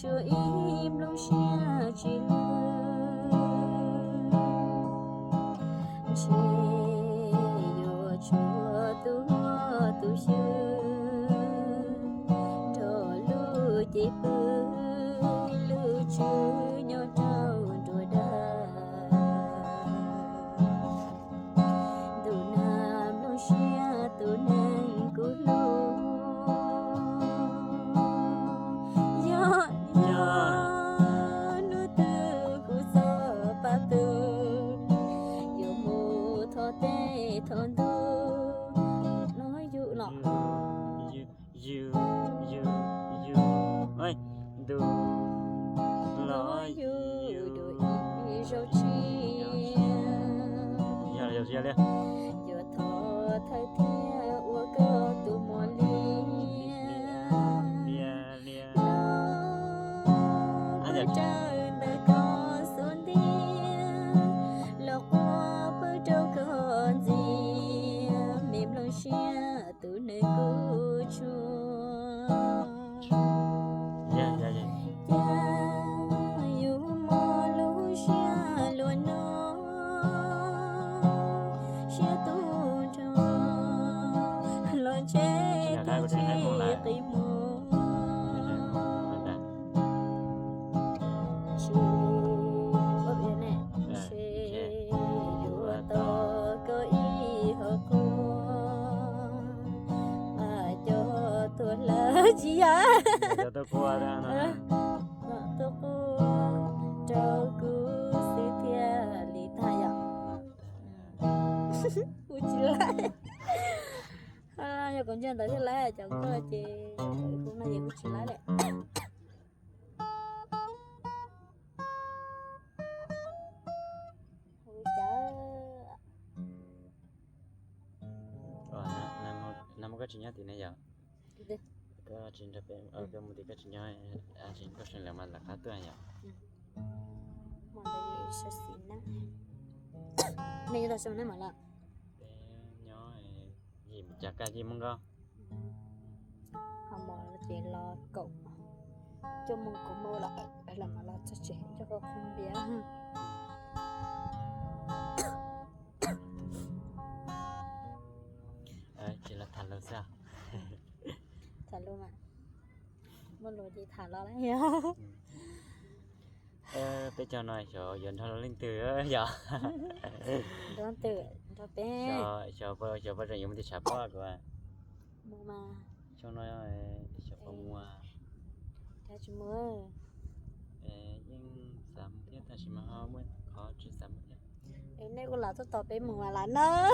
chưa im lúc chia chỉ chỉ yo chúa tu sư cho lu chỉ bư lu chư nhau trâu đùa đà tu nam lúc chia tu nên cú lu thon tu nói dụ nọ you ơi du nói dụ đôi ý rau chi giờ lên giờ thọ thay thế ua cơ tu mùa lia anh trời nơi con xuân tiên lộc hoa bơ trâu con gì mềm lòng xia từ nơi cô chua yêu mò lu xia luôn nó xia tu cho lon chế tu chế cây mùa chị ốp yên nè chị lúa to có ý hợp cô mà cho tôi là gì á cho tôi qua ra nè tôi cô cho cô sự thia lý thay ạ ui chị lại giờ còn chưa tới thế lại chẳng có chị không nói gì của chị lại đấy Nama ka cinya tine ya. Ka cinta pe ka muti ka cinya cin ko sen lama la ka tu ya. Mandai sasina. Này là sao này mà là. Nhỏ gì chaka gì mong go. Hàm mò là chỉ là cậu. Cho mong có mơ là mà là cho trẻ cho con không biết. Chỉ là thả lâu sao? Thả luôn mà. Một lối đi thả lo đấy nhá. Bây giờ nói cho dân thằng linh từ giờ. Đoán từ cho bé. Cho vợ rồi dùng thì sắp qua rồi. Mua mà. Cho nói cho con mua. Theo chú mua. Nhưng sắm thiết ta chỉ mà ho mới khó chỉ sắm thiết. Em đây có là tôi tỏ bé mua là nó.